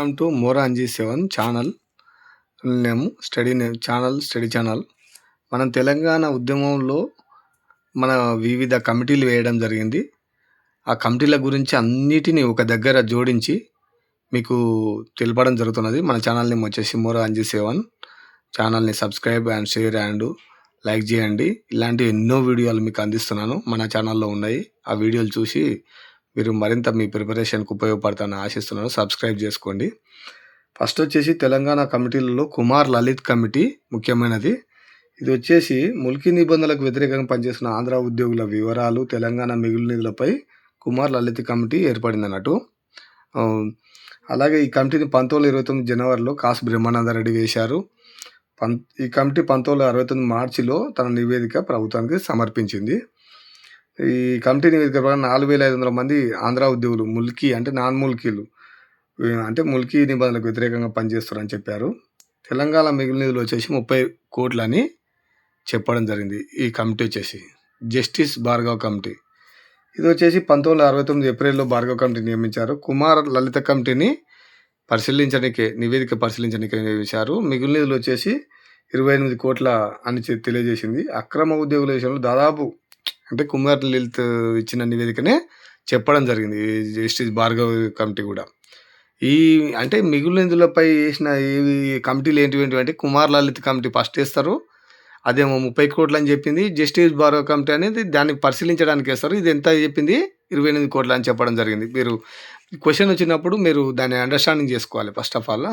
Welcome to Moranji 7 channel study channel. మనం తెలంగాణ ఉద్యమంలో మన వివిధ కమిటీలు వేయడం జరిగింది. ఆ కమిటీల గురించి అన్నిటిని ఒక దగ్గర జోడించి మీకు తెలపడం జరుగుతున్నది. మన ఛానల్ నేమ్ వచ్చేసి మోరాంజీ 7. ఛానల్ని subscribe and share and like చేయండి. ఇలాంటి ఎన్నో వీడియోలు మీకు అందిస్తున్నాను, మన ఛానల్లో ఉన్నాయి. ఆ వీడియోలు చూసి మీరు మరింత మీ ప్రిపరేషన్కి ఉపయోగపడతానని ఆశిస్తున్నాను. సబ్స్క్రైబ్ చేసుకోండి. ఫస్ట్ వచ్చేసి తెలంగాణ కమిటీలలో కుమార్ లలిత్ కమిటీ ముఖ్యమైనది. ఇది వచ్చేసి ముల్కీ నిబంధనలకు వ్యతిరేకంగా పనిచేస్తున్న ఆంధ్ర ఉద్యోగుల వివరాలు, తెలంగాణ మిగులు నిధులపై కుమార్ లలిత్ కమిటీ ఏర్పడింది అన్నట్టు. అలాగే ఈ కమిటీని 1929 జనవరిలో కాసు బ్రహ్మానందరెడ్డి వేశారు. ఈ కమిటీ 1969 మార్చిలో తన నివేదిక ప్రభుత్వానికి సమర్పించింది. ఈ కమిటీ నివేదిక ప్రకారం 4500 మంది ఆంధ్ర ఉద్యోగులు ముల్కీ అంటే నాన్ ముల్కీలు అంటే ముల్కీ నిబంధనలకు వ్యతిరేకంగా పనిచేస్తారని చెప్పారు. తెలంగాణ మిగులు నిధులు వచ్చేసి 30 కోట్లని చెప్పడం జరిగింది. ఈ కమిటీ వచ్చేసి జస్టిస్ భార్గవ్ కమిటీ. ఇది వచ్చేసి 1969 ఏప్రిల్లో భార్గవ్ కమిటీ నియమించారు. కుమార్ లలిత కమిటీని నివేదిక పరిశీలించడానికి నియమించారు. మిగులు నిధులు వచ్చేసి 28 కోట్ల అని తెలియజేసింది. అక్రమ ఉద్యోగుల విషయంలో దాదాపు అంటే కుమార్ లలిత్ ఇచ్చిన నివేదికనే చెప్పడం జరిగింది జస్టిస్ భార్గవ్ కమిటీ కూడా. ఈ అంటే మిగులు నిధులపై వేసిన ఏవి కమిటీలు ఏంటివి అంటే కుమార్ లలిత్ కమిటీ ఫస్ట్ వేస్తారు, అదేమో 30 కోట్లు అని చెప్పింది. జస్టిస్ భార్గవ్ కమిటీ అనేది దాన్ని పరిశీలించడానికి వేస్తారు, ఇది ఎంత చెప్పింది 28 కోట్లు అని చెప్పడం జరిగింది. మీరు క్వశ్చన్ వచ్చినప్పుడు మీరు దాన్ని అండర్స్టాండింగ్ చేసుకోవాలి ఫస్ట్ ఆఫ్ ఆల్.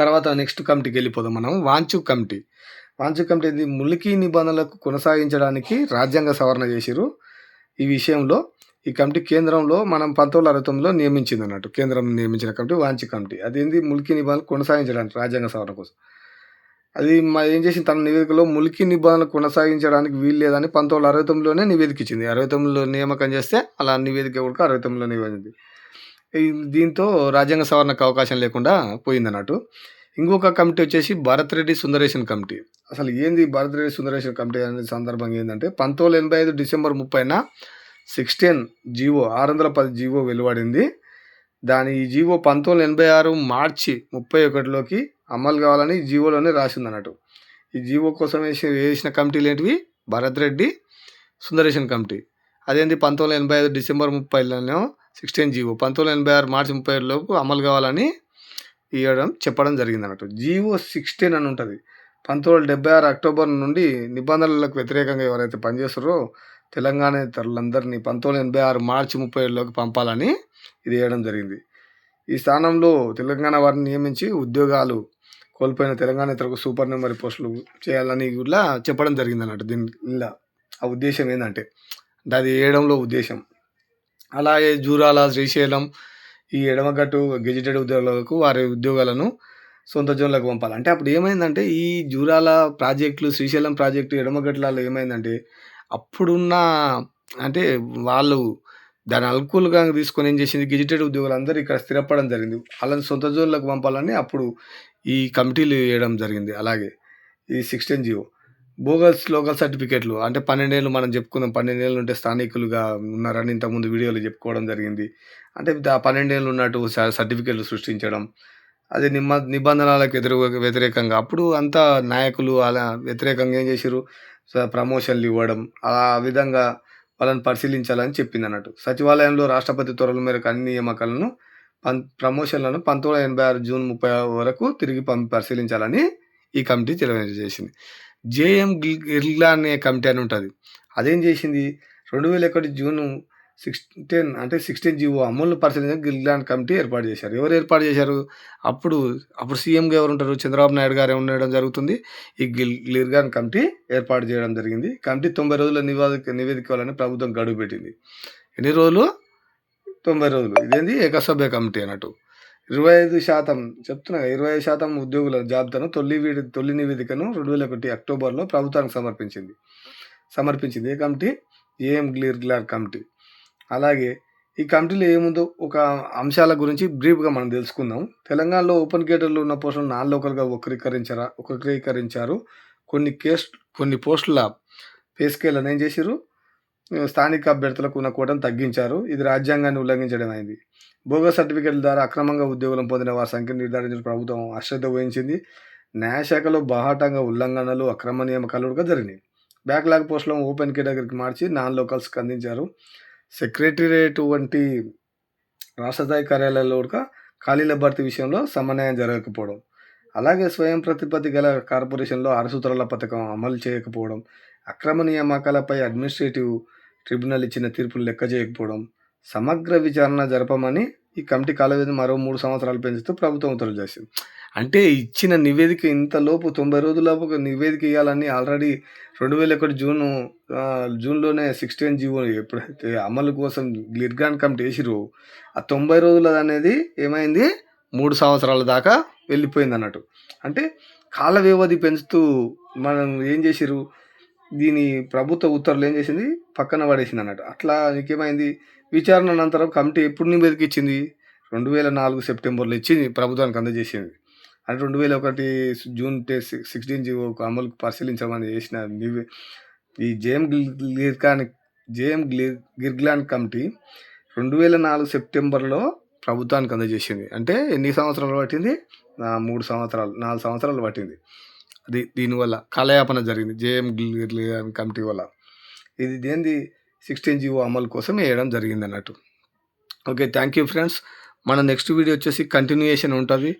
తర్వాత నెక్స్ట్ కమిటీకి వెళ్ళిపోదాం మనం. వాంచు కమిటీ ఇది ముల్కీ నిబంధనలకు కొనసాగించడానికి రాజ్యాంగ సవరణ చేసిరు. ఈ విషయంలో ఈ కమిటీ కేంద్రంలో మనం 1969లో నియమించింది అన్నట్టు. కేంద్రం నియమించిన కమిటీ వాంచి కమిటీ. అదేంది ముల్కీ నిబంధనలు కొనసాగించడానికి రాజ్యాంగ సవరణ కోసం. అది ఏం చేసింది, తన నివేదికలో ముల్కీ నిబంధనలు కొనసాగించడానికి వీలు లేదని 1969లోనే నివేదిక ఇచ్చింది. 69లో నియామకం చేస్తే అలా నివేదిక కూడా 69లో నివేదింది. దీంతో రాజ్యాంగ సవరణకు అవకాశం లేకుండా పోయిందన్నట్టు. ఇంకొక కమిటీ వచ్చేసి భరత్ రెడ్డి సుందరేషన్ కమిటీ. అసలు ఏంది భరత్ రెడ్డి సుందరేషన్ కమిటీ అనే సందర్భంగా ఏంటంటే 1985 డిసెంబర్ 30న 16 జీవో 610 జీవో వెలువడింది. ఈ జీవో 1986 మార్చి 31లోకి అమలు కావాలని ఈ జీవోలోనే రాసింది అన్నట్టు. ఈ జీవో కోసం వేసిన కమిటీలు ఏంటివి, భరత్ రెడ్డి సుందరేషన్ కమిటీ. అదేంటి 1985 డిసెంబర్ 30లో 16 జీవో 1986 మార్చి 37లోపు అమలు కావాలని చెప్పడం జరిగింది అన్నట్టు. జీవో 16 అని ఉంటుంది. 1976 అక్టోబర్ నుండి నిబంధనలకు వ్యతిరేకంగా ఎవరైతే పనిచేస్తారో తెలంగాణ తరులందరినీ 1986 మార్చి 37లోకి పంపాలని ఇది వేయడం జరిగింది. ఈ స్థానంలో తెలంగాణ వారిని నియమించి ఉద్యోగాలు కోల్పోయిన తెలంగాణ ఇతరులకు సూపర్నమరీ పోస్టులు చేయాలని కూడా చెప్పడం జరిగింది అన్నట్టు. దీనిలో ఆ ఉద్దేశం ఏంటంటే అది వేయడంలో ఉద్దేశం. అలాగే జూరాల, శ్రీశైలం ఈ ఎడమగట్టు గెజిటెడ్ ఉద్యోగులకు వారి ఉద్యోగాలను సొంత జోన్లకు పంపాలి. అంటే అప్పుడు ఏమైందంటే ఈ జూరాల ప్రాజెక్టులు, శ్రీశైలం ప్రాజెక్టు, ఎడమగట్లలో ఏమైందంటే అప్పుడున్న అంటే వాళ్ళు దాన్ని అనుకూలంగా తీసుకొని ఏం చేసింది, గెజిటెడ్ ఉద్యోగులు అందరూ ఇక్కడ స్థిరపడడం జరిగింది. వాళ్ళని సొంత జోన్లకు పంపాలని అప్పుడు ఈ కమిటీలు వేయడం జరిగింది. అలాగే ఈ 16 జీవో బోగస్ లోకల్ సర్టిఫికేట్లు అంటే 12 ఏళ్ళు మనం చెప్పుకుందాం, 12 ఏళ్ళు ఉంటే స్థానికులుగా ఉన్నారని ఇంతకుముందు వీడియోలో చెప్పుకోవడం జరిగింది. అంటే 12 ఏళ్ళు ఉన్నట్టు సర్టిఫికేట్లు సృష్టించడం, అది నిబంధనలకు వ్యతిరేకంగా అప్పుడు అంతా నాయకులు అలా వ్యతిరేకంగా ఏం చేశారు, ప్రమోషన్లు ఇవ్వడం, ఆ విధంగా వాళ్ళని పరిశీలించాలని చెప్పింది అన్నట్టు. సచివాలయంలో రాష్ట్రపతి త్వరల మేరకు అన్ని నియామకాలను ప్రమోషన్లను 1986 జూన్ 30 వరకు తిరిగి పరిశీలించాలని ఈ కమిటీ తెలియజేసింది. జేఎం గిర్లా అనే కమిటీ అని ఉంటుంది. అదేం చేసింది, 2001 జూన్ 16 జీవో అమలు పరిశీలించడానికి గిర్లాన్ కమిటీ ఏర్పాటు చేశారు. ఎవరు ఏర్పాటు చేశారు, అప్పుడు సీఎంగా ఎవరు ఉంటారు, చంద్రబాబు నాయుడు గారు ఉండడం జరుగుతుంది. ఈ గిర్లాన్ కమిటీ ఏర్పాటు చేయడం జరిగింది. కమిటీ 90 రోజుల నివేదిక ఇవ్వాలని ప్రభుత్వం గడువు పెట్టింది. ఎన్ని రోజులు, 90 రోజులు. ఇదేంది ఏకసభ్య కమిటీ అన్నట్టు. 25% చెప్తున్నా, 25% ఉద్యోగుల జాబితాను తొలి నివేదికను 2001 అక్టోబర్లో ప్రభుత్వానికి సమర్పించింది. ఏ కమిటీ, ఏఎం గిర్లాన్ కమిటీ. అలాగే ఈ కమిటీలో ఏముందో ఒక అంశాల గురించి బ్రీఫ్గా మనం తెలుసుకుందాం. తెలంగాణలో ఓపెన్ కేటర్లు ఉన్న పోస్టులు నాన్ లోకల్గా వక్రీకరించారు. కొన్ని పోస్టుల పే స్కేలను ఏం చేశారు, స్థానిక అభ్యర్థులకు ఉన్న కోటను తగ్గించారు. ఇది రాజ్యాంగాన్ని ఉల్లంఘించడం అయింది. బోగస్ సర్టిఫికెట్ల ద్వారా అక్రమంగా ఉద్యోగులను పొందిన వారి సంఖ్యను నిర్ధారించిన ప్రభుత్వం అశ్రద్ధ వహించింది. న్యాయశాఖలో బాహాటంగా ఉల్లంఘనలు, అక్రమ నియామకాలు కూడా జరిగినాయి. బ్యాక్లాగ్ పోస్టులను ఓపెన్ కేటగిరీకి మార్చి నాన్ లోకల్స్కి అందించారు. సెక్రటేరియట్ వంటి రాష్ట్ర స్థాయి కార్యాలయాల్లో కూడా ఖాళీల భర్తీ విషయంలో సమన్వయం జరగకపోవడం, అలాగే స్వయం ప్రతిపత్తి గల కార్పొరేషన్లో 6 సూత్రాల పథకం అమలు చేయకపోవడం, అక్రమ నియామకాలపై అడ్మినిస్ట్రేటివ్ ట్రిబ్యునల్ ఇచ్చిన తీర్పును లెక్క చేయకపోవడం, సమగ్ర విచారణ జరపమని ఈ కమిటీ కాల వ్యవధిని మరో 3 సంవత్సరాలు పెంచుతూ ప్రభుత్వం ఉత్తర్వులు చేసింది. అంటే ఇచ్చిన నివేదిక ఇంతలోపు 90 రోజులలోపు ఒక నివేదిక ఇవ్వాలని ఆల్రెడీ 2001 జూన్లోనే 16 జీవో ఎప్పుడైతే అమలు కోసం గిర్గాన్ కమిటీ వేసిరో ఆ 90 రోజులు అనేది ఏమైంది 3 సంవత్సరాల దాకా వెళ్ళిపోయింది అన్నట్టు. అంటే కాల వ్యవధి పెంచుతూ మనం ఏం చేసిరు, దీని ప్రభుత్వ ఉత్తర్వులు ఏం చేసింది పక్కన పడేసింది అన్నట్టు. అట్లా నీకేమైంది, విచారణ అనంతరం కమిటీ ఎప్పుడు నివేదిక ఇచ్చింది 2004 సెప్టెంబర్లో ఇచ్చింది, ప్రభుత్వానికి అందజేసింది. అంటే 2001 జూన్ 16 జీవో అమలుకు పరిశీలించమని చేసిన ఈ జేఎం గిర్గ్లాన్ కమిటీ 2004 సెప్టెంబర్లో ప్రభుత్వానికి అందజేసింది. అంటే ఎన్ని సంవత్సరాలు పట్టింది, 4 సంవత్సరాలు పట్టింది. దీనివల్ల కాలయాపన జరిగింది జేఎం గిర్గ్లాన్ కమిటీ వల్ల. ఇది దేనిది 16 జీవో అమలు కోసం వేయడం జరిగింది అన్నట్టు. Okay, thank you friends. మన నెక్స్ట్ వీడియో వచ్చేసి కంటిన్యూయేషన్ ఉంటుంది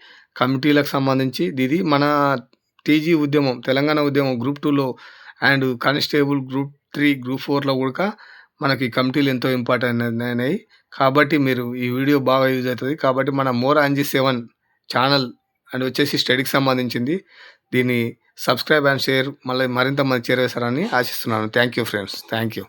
కమిటీలకు సంబంధించి. ఇది మన టీజీ ఉద్యమం, తెలంగాణ ఉద్యమం గ్రూప్ 2లో అండ్ కానిస్టేబుల్ గ్రూప్ 3, గ్రూప్ 4లో కూడా మనకి కమిటీలు ఎంతో ఇంపార్టెంట్ అయినాయి. కాబట్టి మీరు ఈ వీడియో బాగా యూజ్ అవుతుంది. కాబట్టి మన మోర్ అంజీ 7 ఛానల్ అండ్ వచ్చేసి స్టడీకి సంబంధించింది. దీన్ని సబ్స్క్రైబ్ అండ్ షేర్ మళ్ళీ మరింత మంది చేరవేస్తారని ఆశిస్తున్నాను. Thank you friends, thank you.